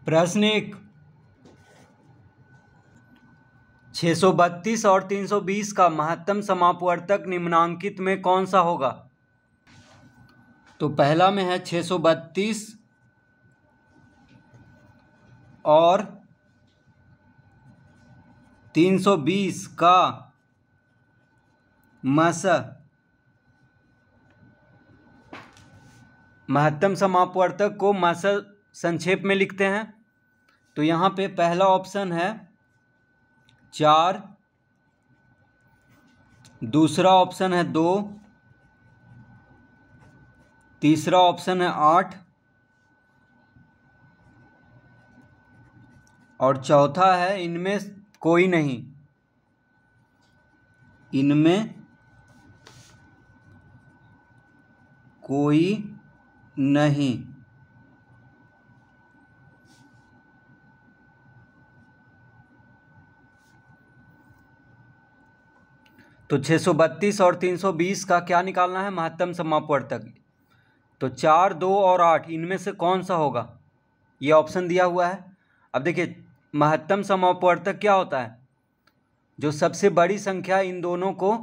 प्रश्न 1, 632 और 320 का महत्तम समापवर्तक निम्नांकित में कौन सा होगा? तो पहला में है 632 और 320 का महत्तम समापवर्तक को संक्षेप में लिखते हैं। तो यहाँ पे पहला ऑप्शन है 4, दूसरा ऑप्शन है 2, तीसरा ऑप्शन है 8 और चौथा है इनमें कोई नहीं। इनमें कोई नहीं। तो 632 और 320 का क्या निकालना है? महत्तम समापवर्तक। तो 4, 2 और 8 इनमें से कौन सा होगा? ये ऑप्शन दिया हुआ है। अब देखिए, महत्तम समापवर्तक क्या होता है? जो सबसे बड़ी संख्या इन दोनों को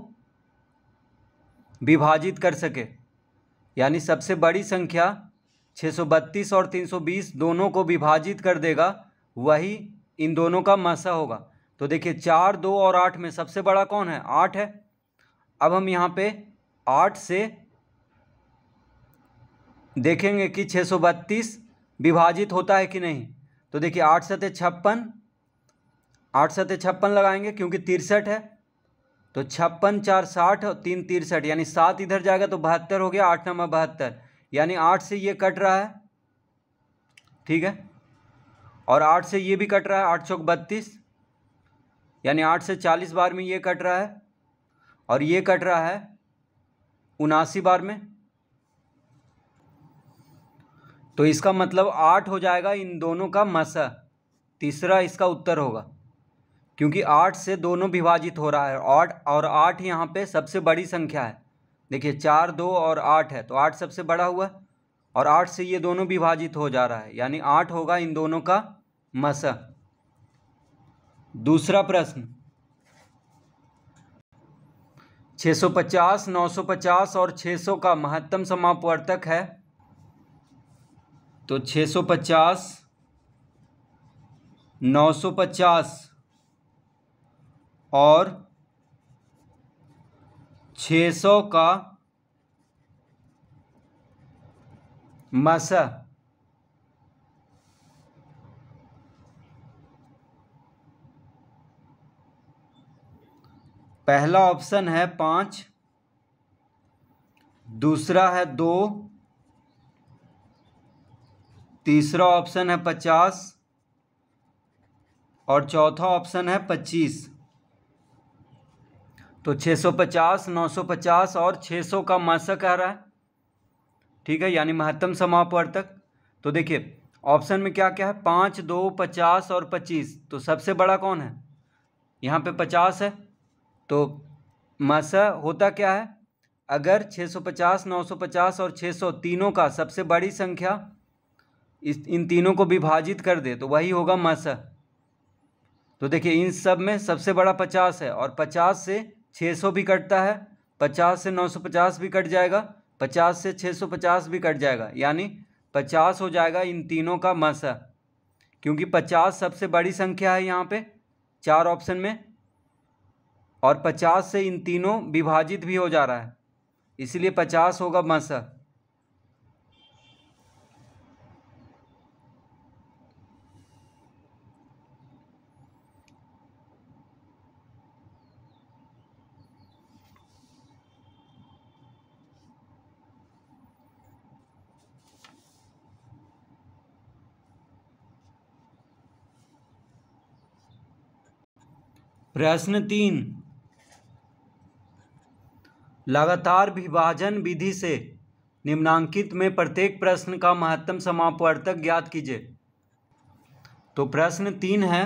विभाजित कर सके, यानी सबसे बड़ी संख्या 632 और 320 दोनों को विभाजित कर देगा, वही इन दोनों का मसा होगा। तो देखिए 4, 2 और 8 में सबसे बड़ा कौन है? 8 है। अब हम यहाँ पे 8 से देखेंगे कि 632 विभाजित होता है कि नहीं। तो देखिए 8 सते 56, 8 सते 56 लगाएंगे क्योंकि 63 है। तो 56, 4 60 और 3 63, यानी 7 इधर जाएगा तो 72 हो गया। 8 9 72, यानी 8 से ये कट रहा है, ठीक है। और 8 से ये भी कट रहा है, 8 चौक 32, यानी 8 से 40 बार में ये कट रहा है और ये कट रहा है 79 बार में। तो इसका मतलब 8 हो जाएगा इन दोनों का मसा। तीसरा इसका उत्तर होगा, क्योंकि 8 से दोनों विभाजित हो रहा है। 8 और 8 यहाँ पे सबसे बड़ी संख्या है। देखिए 4, 2 और 8 है, तो 8 सबसे बड़ा हुआ और 8 से ये दोनों विभाजित हो जा रहा है, यानी 8 होगा इन दोनों का मसा। दूसरा प्रश्न, 650, 950 और 600 का महत्तम समापवर्तक है। तो 650, 950 और 600 का मसा पहला ऑप्शन है 5, दूसरा है 2, तीसरा ऑप्शन है 50 और चौथा ऑप्शन है 25। तो 650, 950 और 600 का मसा कह रहा है, ठीक है, यानी महत्तम समापवर्तक। तो देखिए ऑप्शन में क्या क्या है? 5, 2, 50 और 25। तो सबसे बड़ा कौन है? यहाँ पे 50 है। तो मसा होता क्या है? अगर 650, 950 और 600 तीनों का सबसे बड़ी संख्या इन तीनों को विभाजित कर दे तो वही होगा मसा। तो देखिए इन सब में सबसे बड़ा 50 है और 50 से 600 भी कटता है, 50 से 950 भी कट जाएगा, 50 से 650 भी कट जाएगा, यानी 50 हो जाएगा इन तीनों का मसा, क्योंकि 50 सबसे बड़ी संख्या है यहाँ पे 4 ऑप्शन में और 50 से इन तीनों विभाजित भी हो जा रहा है, इसलिए 50 होगा मसा। प्रश्न 3, लगातार विभाजन विधि से निम्नांकित में प्रत्येक प्रश्न का महत्तम समापवर्तक ज्ञात कीजिए। तो प्रश्न 3 है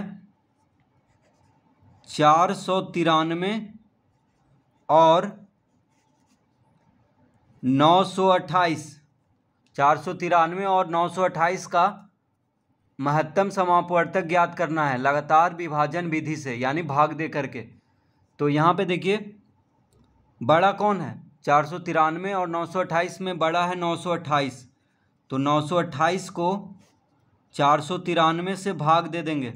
493 और 928, 493 और 928 का महत्तम समापवर्तक ज्ञात करना है लगातार विभाजन विधि से, यानी भाग दे करके। तो यहाँ पे देखिए बड़ा कौन है 493 और 928 में बड़ा है 928, तो 928 को 493 से भाग दे देंगे।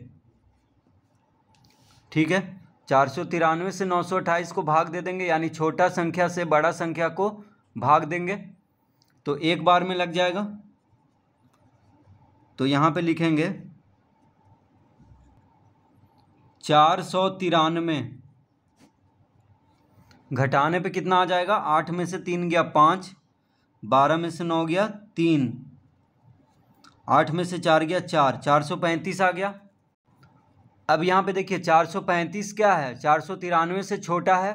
ठीक है, 493 से 928 को भाग दे देंगे, यानी छोटा संख्या से बड़ा संख्या को भाग देंगे, तो एक बार में लग जाएगा। तो यहाँ पे लिखेंगे 493 घटाने पे कितना आ जाएगा, 8 में से 3 गया 5, 12 में से 9 गया 3, 8 में से 4 गया 4, 435 आ गया। अब यहाँ पे देखिए 435 क्या है, 493 से छोटा है।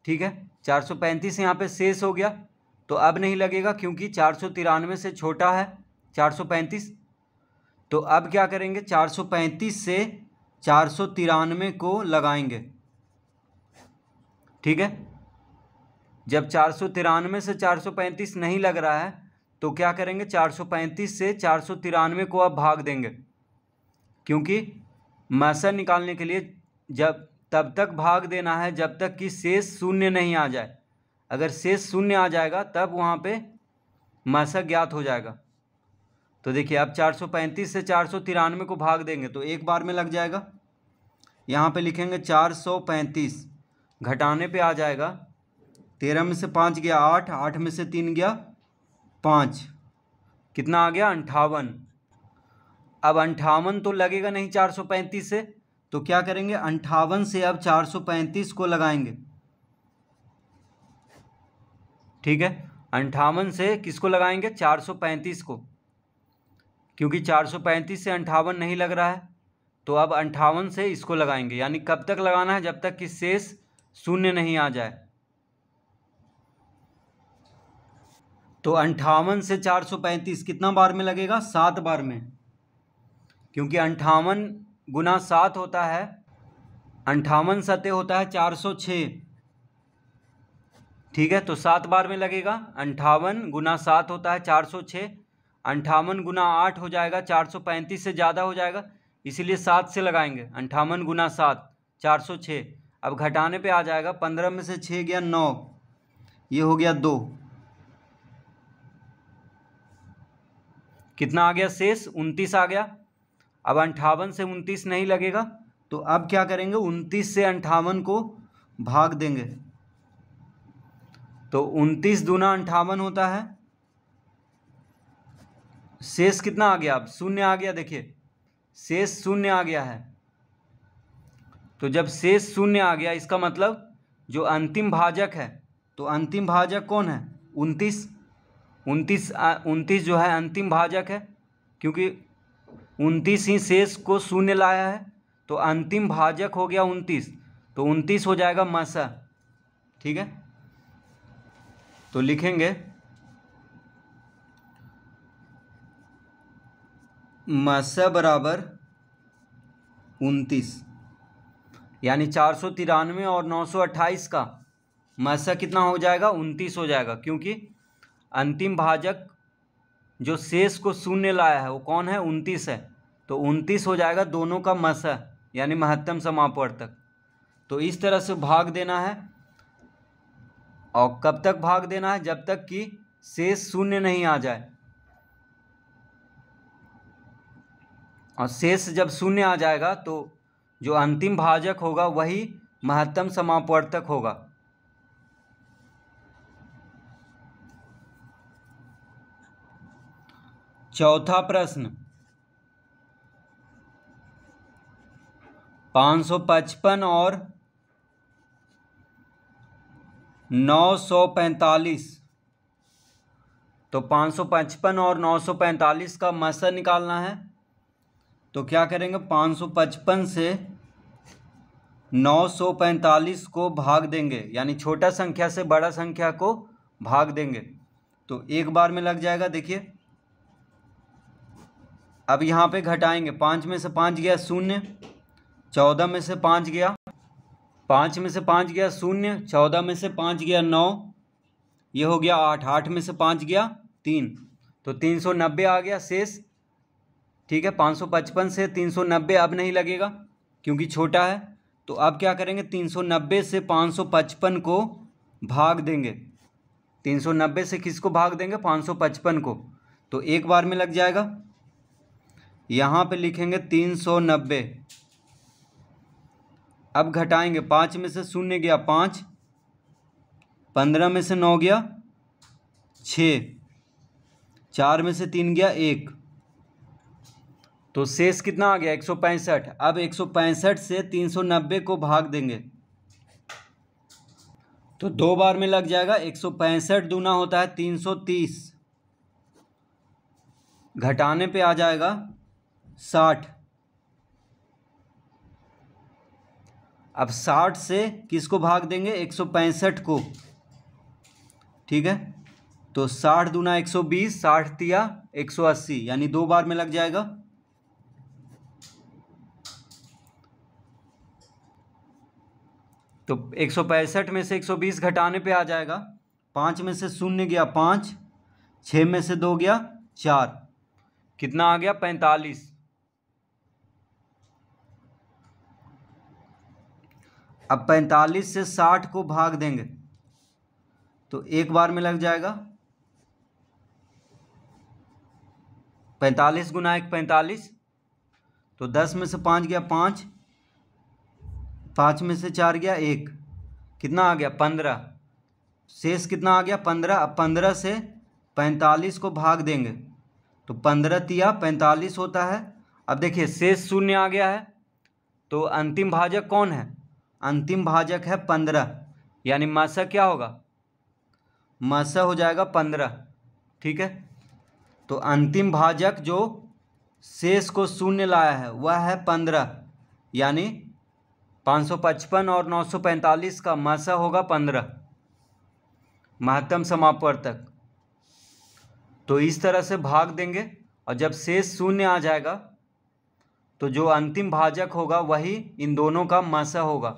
ठीक है, 435 यहाँ पे शेष हो गया, तो अब नहीं लगेगा क्योंकि 493 से छोटा है 435। तो अब क्या करेंगे, 435 से 493 को लगाएंगे। ठीक है, जब 493 से 435 नहीं लग रहा है तो क्या करेंगे, 435 से 493 को अब भाग देंगे, क्योंकि मासा निकालने के लिए जब तब तक भाग देना है जब तक कि शेष शून्य नहीं आ जाए। अगर शेष शून्य आ जाएगा तब वहाँ पे मासा ज्ञात हो जाएगा। तो देखिए अब 435 से 493 को भाग देंगे तो एक बार में लग जाएगा। यहाँ पे लिखेंगे 435, घटाने पे आ जाएगा 13 में से 5 गया 8, 8 में से 3 गया 5, कितना आ गया 58। अब 58 तो लगेगा नहीं 435 से, तो क्या करेंगे 58 से अब 435 को लगाएंगे। ठीक है, 58 से किसको लगाएंगे, 435 को, क्योंकि 435 से 58 नहीं लग रहा है, तो अब 58 से इसको लगाएंगे। यानी कब तक लगाना है, जब तक कि शेष शून्य नहीं आ जाए। तो 58 से 435 कितना बार में लगेगा, 7 बार में, क्योंकि 58 गुना 7 होता है, 58 सते होता है 406। ठीक है, तो 7 बार में लगेगा। 58 गुना 7 होता है 406, 58 गुना 8 हो जाएगा 435 से ज़्यादा हो जाएगा, इसीलिए 7 से लगाएंगे। 58 गुना 7 406। अब घटाने पे आ जाएगा 15 में से 6 गया 9, ये हो गया 2, कितना आ गया शेष 29 आ गया। अब 58 से 29 नहीं लगेगा, तो अब क्या करेंगे 29 से 58 को भाग देंगे, तो 29 दूना 58 होता है। शेष कितना आ गया, अब शून्य आ गया। देखिए शेष शून्य आ गया है, तो जब शेष शून्य आ गया इसका मतलब जो अंतिम भाजक है, तो अंतिम भाजक कौन है 29। 29 जो है अंतिम भाजक है, क्योंकि 29 ही शेष को शून्य लाया है, तो अंतिम भाजक हो गया 29, तो 29 हो जाएगा मासा। ठीक है, तो लिखेंगे मासा बराबर 29, यानी 493 और 928 का मासा कितना हो जाएगा 29 हो जाएगा, क्योंकि अंतिम भाजक जो शेष को शून्य लाया है वो कौन है 29 है, तो 29 हो जाएगा दोनों का मासा, यानी महत्तम समापवर्तक। तो इस तरह से भाग देना है, और कब तक भाग देना है, जब तक कि शेष शून्य नहीं आ जाए, और शेष जब शून्य आ जाएगा तो जो अंतिम भाजक होगा वही महत्तम समापवर्तक होगा। चौथा प्रश्न, 555 और 945, तो 555 और 945 का मासा निकालना है। तो क्या करेंगे 555 से 945 को भाग देंगे, यानी छोटा संख्या से बड़ा संख्या को भाग देंगे, तो एक बार में लग जाएगा। देखिए अब यहाँ पे घटाएंगे, 5 में से 5 गया 0, 14 में से 5 गया 5 में से 5 गया 0, 14 में से 5 गया 9, ये हो गया 8, 8 में से 5 गया 3, तो 390 आ गया शेष। ठीक है। 555 से 390 अब नहीं लगेगा क्योंकि छोटा है, तो अब क्या करेंगे, 390 से 555 को भाग देंगे। 390 से किसको भाग देंगे, 555 को, तो एक बार में लग जाएगा। यहाँ पे लिखेंगे 390। अब घटाएंगे, 5 में से 0 गया 5, 15 में से 9 गया 6, 4 में से 3 गया 1, तो शेष कितना आ गया 165। अब 165 से 390 को भाग देंगे तो दो बार में लग जाएगा। 165 दूना होता है 330, घटाने पे आ जाएगा 60। अब 60 से किसको भाग देंगे, 165 को, ठीक है। तो 60 दूना 120, 60 तिया 180, यानी दो बार में लग जाएगा। तो 165 में से 120 घटाने पे आ जाएगा। 5 में से 0 गया 5, 6 में से 2 गया 4, कितना आ गया 45। अब 45 से 60 को भाग देंगे तो एक बार में लग जाएगा। 45 गुना 1 45, तो 10 में से 5 गया 5, 5 में से 4 गया 1, कितना आ गया 15। शेष कितना आ गया 15। अब 15 से 45 को भाग देंगे तो 15 तिया 45 होता है। अब देखिए शेष 0 आ गया है, तो अंतिम भाजक कौन है, अंतिम भाजक है 15, यानी मासा क्या होगा, मासा हो जाएगा 15, ठीक है। तो अंतिम भाजक जो शेष को 0 लाया है वह है 15, यानी 555 और 945 का मासा होगा 15 महत्तम समापवर्तक। तो इस तरह से भाग देंगे और जब शेष 0 आ जाएगा तो जो अंतिम भाजक होगा वही इन दोनों का मासा होगा।